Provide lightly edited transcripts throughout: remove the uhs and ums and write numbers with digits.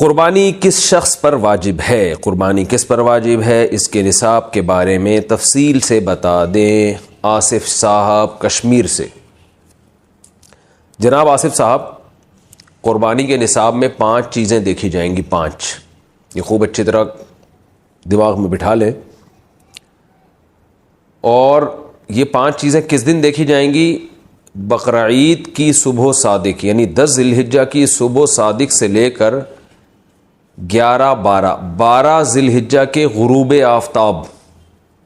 قربانی کس شخص پر واجب ہے؟ قربانی کس پر واجب ہے، اس کے نصاب کے بارے میں تفصیل سے بتا دیں آصف صاحب کشمیر سے۔ جناب آصف صاحب، قربانی کے نصاب میں 5 چیزیں دیکھی جائیں گی، 5، یہ خوب اچھی طرح دماغ میں بٹھا لیں۔ اور یہ 5 چیزیں کس دن دیکھی جائیں گی؟ بقرعید کی صبح صادق، یعنی 10 ذی الحجہ کی صبح صادق سے لے کر 12 ذی الحجہ کے غروب آفتاب،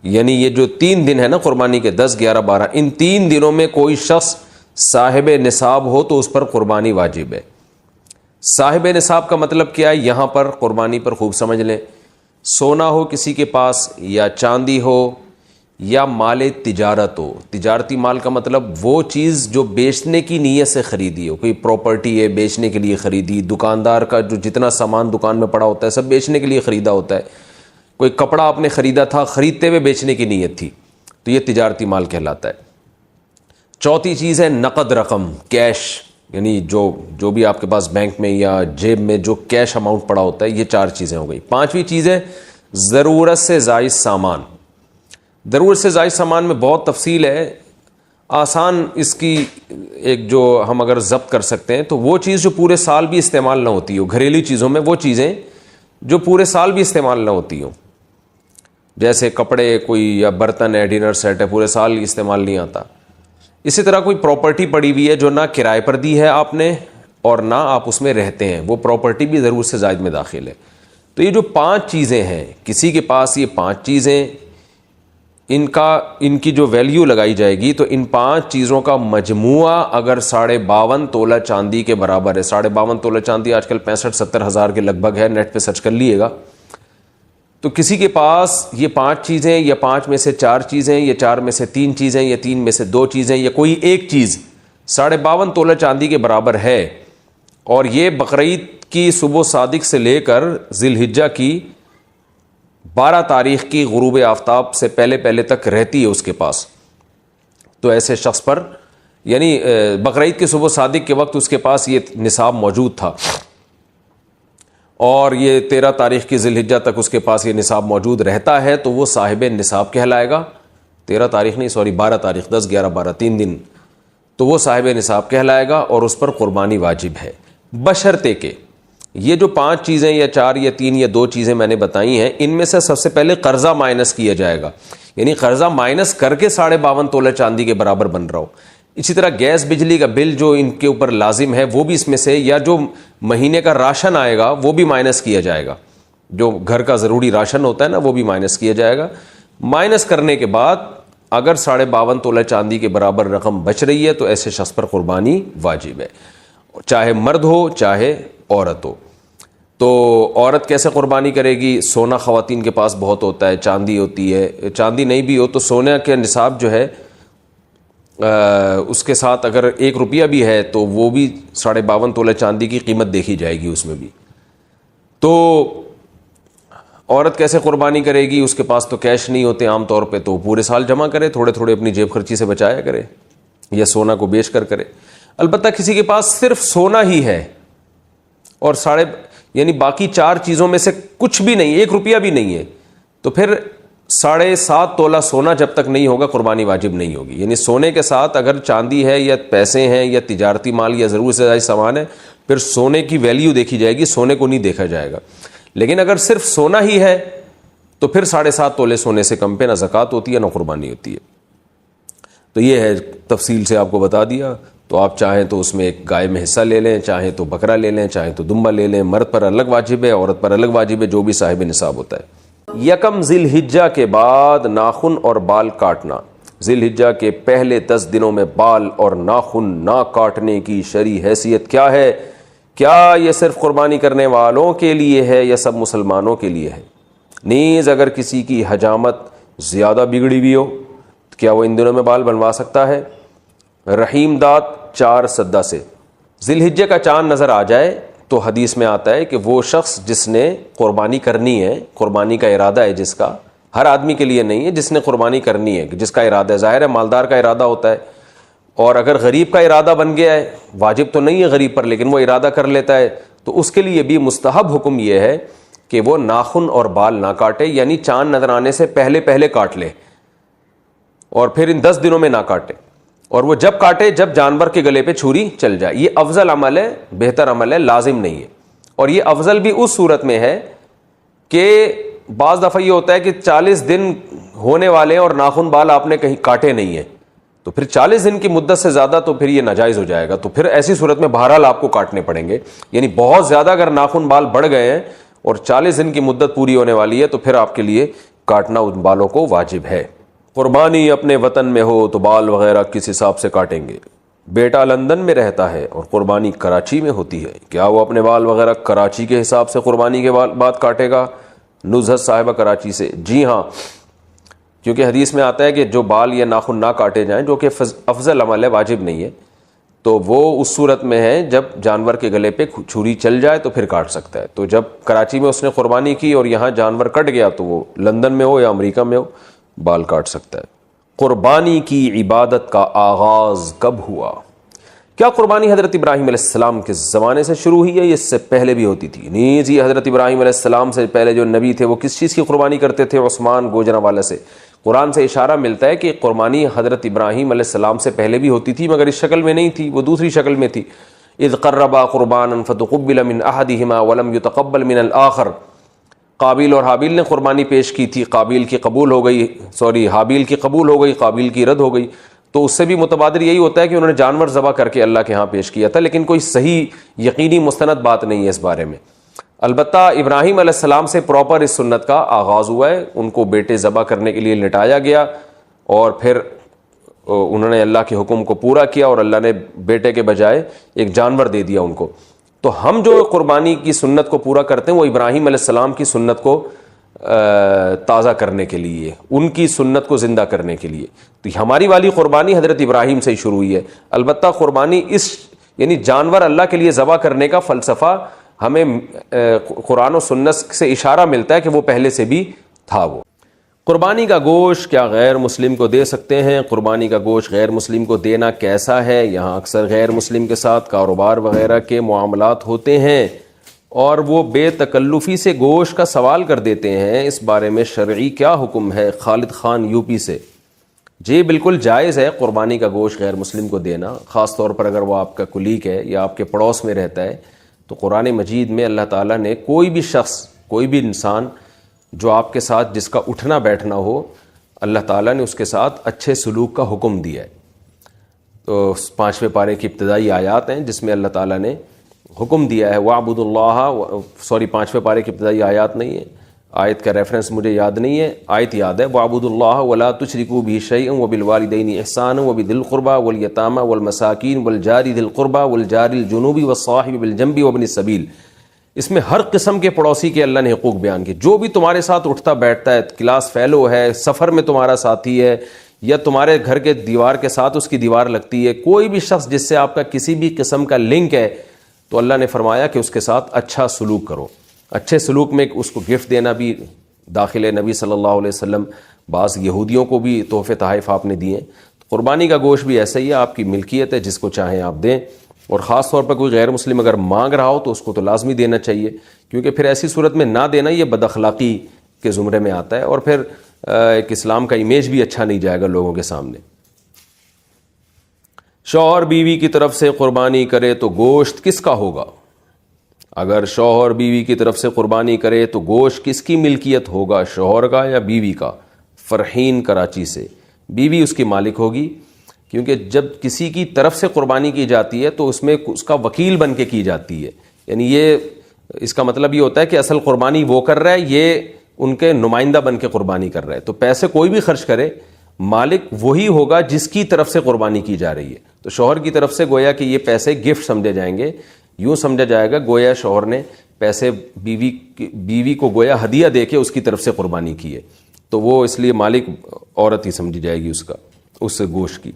یعنی یہ جو 3 دن ہے نا قربانی کے، 10، 11، 12، ان 3 دنوں میں کوئی شخص صاحب نصاب ہو تو اس پر قربانی واجب ہے۔ صاحب نصاب کا مطلب کیا ہے؟ یہاں پر قربانی پر خوب سمجھ لیں۔ سونا ہو کسی کے پاس، یا چاندی ہو، یا مال تجارت ہو۔ تجارتی مال کا مطلب وہ چیز جو بیچنے کی نیت سے خریدی ہو، کوئی پراپرٹی ہے بیچنے کے لیے خریدی، دکاندار کا جو جتنا سامان دکان میں پڑا ہوتا ہے سب بیچنے کے لیے خریدا ہوتا ہے، کوئی کپڑا آپ نے خریدا تھا، خریدتے ہوئے بیچنے کی نیت تھی، تو یہ تجارتی مال کہلاتا ہے۔ چوتھی چیز ہے نقد رقم، کیش، یعنی جو بھی آپ کے پاس بینک میں یا جیب میں جو کیش اماؤنٹ پڑا ہوتا ہے، یہ 4 چیزیں ہو گئی۔ 5ویں چیز ہے ضرورت سے زائد سامان۔ ضرورت سے زائد سامان میں بہت تفصیل ہے، آسان اس کی ایک جو ہم اگر ضبط کر سکتے ہیں تو وہ چیز جو پورے سال بھی استعمال نہ ہوتی ہو، گھریلو چیزوں میں وہ چیزیں جو پورے سال بھی استعمال نہ ہوتی ہوں، جیسے کپڑے کوئی یا برتن ہے، ڈنر سیٹ ہے، پورے سال استعمال نہیں آتا۔ اسی طرح کوئی پراپرٹی پڑی ہوئی ہے جو نہ کرائے پر دی ہے آپ نے اور نہ آپ اس میں رہتے ہیں، وہ پراپرٹی بھی ضرورت سے زائد میں داخل ہے۔ تو یہ جو 5 چیزیں ہیں، کسی کے پاس یہ 5 چیزیں، ان کی جو ویلیو لگائی جائے گی تو ان 5 چیزوں کا مجموعہ اگر 52.5 تولہ چاندی کے برابر ہے، 52.5 تولہ چاندی آج کل 65-70 ہزار کے لگ بھگ ہے، نیٹ پہ سرچ کر لیے گا، تو کسی کے پاس یہ 5 چیزیں، یا 5 میں سے 4 چیزیں، یا 4 میں سے 3 چیزیں، یا 3 میں سے 2 چیزیں، یا کوئی ایک چیز 52.5 تولہ چاندی کے برابر ہے، اور یہ بقرعید کی صبح صادق سے لے کر ذی الحجہ کی 12 تاریخ کی غروب آفتاب سے پہلے تک رہتی ہے اس کے پاس، تو ایسے شخص پر، یعنی بقرعید کی صبح صادق کے وقت اس کے پاس یہ نصاب موجود تھا، اور یہ 13 تاریخ کی ذی الحجہ تک اس کے پاس یہ نصاب موجود رہتا ہے، تو وہ صاحب نصاب کہلائے گا۔ 13 تاریخ نہیں، 12 تاریخ، 10، 11، 12، 3 دن، تو وہ صاحب نصاب کہلائے گا اور اس پر قربانی واجب ہے، بشرطے کہ یہ جو 5 چیزیں یا 4 یا 3 یا 2 چیزیں میں نے بتائی ہیں، ان میں سے سب سے پہلے قرضہ مائنس کیا جائے گا، یعنی قرضہ مائنس کر کے 52.5 تولہ چاندی کے برابر بن رہا ہو۔ اسی طرح گیس بجلی کا بل جو ان کے اوپر لازم ہے وہ بھی اس میں سے، یا جو مہینے کا راشن آئے گا وہ بھی مائنس کیا جائے گا، جو گھر کا ضروری راشن ہوتا ہے نا وہ بھی مائنس کیا جائے گا۔ مائنس کرنے کے بعد اگر 52.5 تولہ چاندی کے برابر رقم بچ رہی ہے تو ایسے شخص پر قربانی واجب ہے، چاہے مرد ہو چاہے عورت ہو۔ تو عورت کیسے قربانی کرے گی؟ سونا خواتین کے پاس بہت ہوتا ہے، چاندی ہوتی ہے، چاندی نہیں بھی ہو تو سونے کے نصاب جو ہے اس کے ساتھ اگر 1 روپیہ بھی ہے تو وہ بھی 52.5 تولہ چاندی کی قیمت دیکھی جائے گی اس میں بھی۔ تو عورت کیسے قربانی کرے گی؟ اس کے پاس تو کیش نہیں ہوتے عام طور پہ، تو پورے سال جمع کرے، تھوڑے تھوڑے اپنی جیب خرچی سے بچایا کرے، یا سونا کو بیچ کر کرے۔ البتہ کسی کے پاس صرف سونا ہی ہے اور یعنی باقی 4 چیزوں میں سے کچھ بھی نہیں، 1 روپیہ بھی نہیں ہے، تو پھر 7.5 تولہ سونا جب تک نہیں ہوگا قربانی واجب نہیں ہوگی۔ یعنی سونے کے ساتھ اگر چاندی ہے یا پیسے ہیں یا تجارتی مال یا ضرورت سے زائد سامان ہے، پھر سونے کی ویلیو دیکھی جائے گی، سونے کو نہیں دیکھا جائے گا۔ لیکن اگر صرف سونا ہی ہے تو پھر 7.5 تولے سونے سے کم پہ نہ زکوٰۃ ہوتی ہے نہ قربانی ہوتی ہے۔ تو یہ ہے، تفصیل سے آپ کو بتا دیا۔ تو آپ چاہیں تو اس میں ایک گائے میں حصہ لے لیں، چاہیں تو بکرا لے لیں، چاہیں تو دمبا لے لیں، مرد پر الگ واجب ہے، عورت پر الگ واجب ہے، جو بھی صاحب نصاب ہوتا ہے۔ 1 ذی الحجہ کے بعد ناخن اور بال کاٹنا۔ ذی الحجہ کے پہلے 10 دنوں میں بال اور ناخن نہ کاٹنے کی شرعی حیثیت کیا ہے؟ کیا یہ صرف قربانی کرنے والوں کے لیے ہے یا سب مسلمانوں کے لیے ہے؟ نیز اگر کسی کی حجامت زیادہ بگڑی ہوئی ہو تو کیا وہ ان دنوں میں بال بنوا سکتا ہے؟ رحیم دات 4 سدہ سے ذی الحجہ کا چاند نظر آ جائے تو حدیث میں آتا ہے کہ وہ شخص جس نے قربانی کرنی ہے، قربانی کا ارادہ ہے جس کا، ہر آدمی کے لیے نہیں ہے، جس نے قربانی کرنی ہے، جس کا ارادہ ہے، ظاہر ہے مالدار کا ارادہ ہوتا ہے، اور اگر غریب کا ارادہ بن گیا ہے، واجب تو نہیں ہے غریب پر لیکن وہ ارادہ کر لیتا ہے تو اس کے لیے بھی مستحب حکم یہ ہے کہ وہ ناخن اور بال نہ کاٹے، یعنی چاند نظر آنے سے پہلے کاٹ لے، اور پھر ان 10 دنوں میں نہ کاٹے، اور وہ جب کاٹے جب جانور کے گلے پہ چھری چل جائے۔ یہ افضل عمل ہے، بہتر عمل ہے، لازم نہیں ہے۔ اور یہ افضل بھی اس صورت میں ہے کہ بعض دفعہ یہ ہوتا ہے کہ 40 دن ہونے والے ہیں اور ناخن بال آپ نے کہیں کاٹے نہیں ہیں، تو پھر 40 دن کی مدت سے زیادہ تو پھر یہ ناجائز ہو جائے گا، تو پھر ایسی صورت میں بہرحال آپ کو کاٹنے پڑیں گے۔ یعنی بہت زیادہ اگر ناخن بال بڑھ گئے ہیں اور 40 دن کی مدت پوری ہونے والی ہے تو پھر آپ کے لیے کاٹنا ان بالوں کو واجب ہے۔ قربانی اپنے وطن میں ہو تو بال وغیرہ کس حساب سے کاٹیں گے؟ بیٹا لندن میں رہتا ہے اور قربانی کراچی میں ہوتی ہے، کیا وہ اپنے بال وغیرہ کراچی کے حساب سے قربانی کے بعد کاٹے گا؟ نزہت صاحبہ کراچی سے۔ جی ہاں، کیونکہ حدیث میں آتا ہے کہ جو بال یا ناخن نہ کاٹے جائیں، جو کہ افضل عمل ہے، واجب نہیں ہے، تو وہ اس صورت میں ہے جب جانور کے گلے پہ چھری چل جائے تو پھر کاٹ سکتا ہے۔ تو جب کراچی میں اس نے قربانی کی اور یہاں جانور کٹ گیا تو وہ لندن میں ہو یا امریکہ میں ہو بال کاٹ سکتا ہے۔ قربانی کی عبادت کا آغاز کب ہوا؟ کیا قربانی حضرت ابراہیم علیہ السلام کے زمانے سے شروع ہوئی ہے یا اس سے پہلے بھی ہوتی تھی؟ نہیں جی، حضرت ابراہیم علیہ السلام سے پہلے جو نبی تھے وہ کس چیز کی قربانی کرتے تھے؟ عثمان گوجرانوالہ سے۔ قرآن سے اشارہ ملتا ہے کہ قربانی حضرت ابراہیم علیہ السلام سے پہلے بھی ہوتی تھی، مگر اس شکل میں نہیں تھی، وہ دوسری شکل میں تھی۔ اذ قربا قربانا فتقبل من احدہما ولم يتقبل من الآخر۔ قابیل اور حابیل نے قربانی پیش کی تھی، حابیل کی قبول ہو گئی، قابیل کی رد ہو گئی، تو اس سے بھی متبادر یہی ہوتا ہے کہ انہوں نے جانور ذبح کر کے اللہ کے ہاں پیش کیا تھا، لیکن کوئی صحیح یقینی مستند بات نہیں ہے اس بارے میں۔ البتہ ابراہیم علیہ السلام سے پراپر اس سنت کا آغاز ہوا ہے، ان کو بیٹے ذبح کرنے کے لیے لٹایا گیا اور پھر انہوں نے اللہ کے حکم کو پورا کیا اور اللہ نے بیٹے کے بجائے ایک جانور دے دیا ان کو۔ تو ہم جو قربانی کی سنت کو پورا کرتے ہیں وہ ابراہیم علیہ السلام کی سنت کو تازہ کرنے کے لیے، ان کی سنت کو زندہ کرنے کے لیے۔ تو ہماری والی قربانی حضرت ابراہیم سے ہی شروع ہوئی ہے۔ البتہ قربانی یعنی جانور اللہ کے لیے ذبح کرنے کا فلسفہ ہمیں قرآن و سنت سے اشارہ ملتا ہے کہ وہ پہلے سے بھی تھا۔ وہ قربانی کا گوشت کیا غیر مسلم کو دے سکتے ہیں؟ قربانی کا گوشت غیر مسلم کو دینا کیسا ہے؟ یہاں اکثر غیر مسلم کے ساتھ کاروبار وغیرہ کے معاملات ہوتے ہیں اور وہ بے تکلفی سے گوشت کا سوال کر دیتے ہیں، اس بارے میں شرعی کیا حکم ہے؟ خالد خان یو پی سے۔ جی بالکل جائز ہے قربانی کا گوشت غیر مسلم کو دینا، خاص طور پر اگر وہ آپ کا کلیگ ہے یا آپ کے پڑوس میں رہتا ہے۔ تو قرآن مجید میں اللہ تعالیٰ نے کوئی بھی شخص، کوئی بھی انسان جو آپ کے ساتھ جس کا اٹھنا بیٹھنا ہو، اللہ تعالیٰ نے اس کے ساتھ اچھے سلوک کا حکم دیا ہے۔ تو 5ویں پارے کی ابتدائی آیات ہیں جس میں اللہ تعالیٰ نے حکم دیا ہے وَاعْبُدُوا اللَّهَ 5ویں پارے کی ابتدائی آیات نہیں ہے، آیت کا ریفرنس مجھے یاد نہیں ہے، آیت یاد ہے وَاعْبُدُوا اللَّهَ وَلَا تُشْرِكُوا بِهِ شَيْئًا وَبِالْوَالِدَيْنِ إِحْسَانًا وَبِذِي الْقُرْبَى وَالْيَتَامَى وَالْمَسَاكِينِ وَالْجَارِ ذِي الْقُرْبَى وَالْجَارِ الْجُنُوبِ وَالصَّاحِبِ بِالْجَنبِ وَابْنِ السَّبِيلِ۔ اس میں ہر قسم کے پڑوسی کے اللہ نے حقوق بیان کیے، جو بھی تمہارے ساتھ اٹھتا بیٹھتا ہے، کلاس فیلو ہے، سفر میں تمہارا ساتھی ہے، یا تمہارے گھر کے دیوار کے ساتھ اس کی دیوار لگتی ہے، کوئی بھی شخص جس سے آپ کا کسی بھی قسم کا لنک ہے، تو اللہ نے فرمایا کہ اس کے ساتھ اچھا سلوک کرو۔ اچھے سلوک میں اس کو گفٹ دینا بھی داخل ہے۔ نبی صلی اللہ علیہ وسلم بعض یہودیوں کو بھی تحفے تحائف آپ نے دیے۔ قربانی کا گوشت بھی ایسا ہی ہے، آپ کی ملکیت ہے، جس کو چاہیں آپ دیں، اور خاص طور پر کوئی غیر مسلم اگر مانگ رہا ہو تو اس کو تو لازمی دینا چاہیے، کیونکہ پھر ایسی صورت میں نہ دینا یہ بد اخلاقی کے زمرے میں آتا ہے، اور پھر ایک اسلام کا امیج بھی اچھا نہیں جائے گا لوگوں کے سامنے۔ شوہر بیوی کی طرف سے قربانی کرے تو گوشت کس کا ہوگا؟ اگر شوہر بیوی کی طرف سے قربانی کرے تو گوشت کس کی ملکیت ہوگا، شوہر کا یا بیوی کا؟ فرحین کراچی سے۔ بیوی اس کی مالک ہوگی، کیونکہ جب کسی کی طرف سے قربانی کی جاتی ہے تو اس میں اس کا وکیل بن کے کی جاتی ہے، یعنی یہ اس کا مطلب یہ ہوتا ہے کہ اصل قربانی وہ کر رہا ہے، یہ ان کے نمائندہ بن کے قربانی کر رہا ہے۔ تو پیسے کوئی بھی خرچ کرے، مالک وہی ہوگا جس کی طرف سے قربانی کی جا رہی ہے۔ تو شوہر کی طرف سے گویا کہ یہ پیسے گفٹ سمجھے جائیں گے، یوں سمجھا جائے گا گویا شوہر نے پیسے بیوی کو گویا ہدیہ دے کے اس کی طرف سے قربانی کی ہے، تو وہ اس لیے مالک عورت ہی سمجھی جائے گی اس گوشت کی۔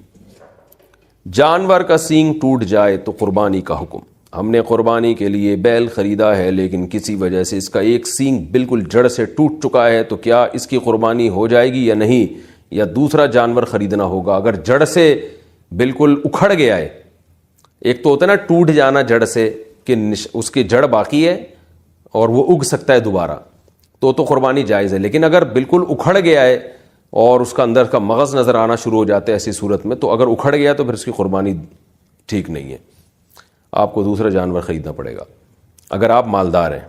جانور کا سینگ ٹوٹ جائے تو قربانی کا حکم۔ ہم نے قربانی کے لیے بیل خریدا ہے لیکن کسی وجہ سے اس کا ایک سینگ بالکل جڑ سے ٹوٹ چکا ہے، تو کیا اس کی قربانی ہو جائے گی یا نہیں، یا دوسرا جانور خریدنا ہوگا؟ اگر جڑ سے بالکل اکھڑ گیا ہے، ایک تو ہوتا ہے نا ٹوٹ جانا جڑ سے، کہ اس کی جڑ باقی ہے اور وہ اگ سکتا ہے دوبارہ تو قربانی جائز ہے. لیکن اگر بالکل اکھڑ گیا ہے اور اس کا اندر کا مغز نظر آنا شروع ہو جاتا ہے ایسی صورت میں, تو اگر اکھڑ گیا تو پھر اس کی قربانی ٹھیک نہیں ہے, آپ کو دوسرا جانور خریدنا پڑے گا اگر آپ مالدار ہیں.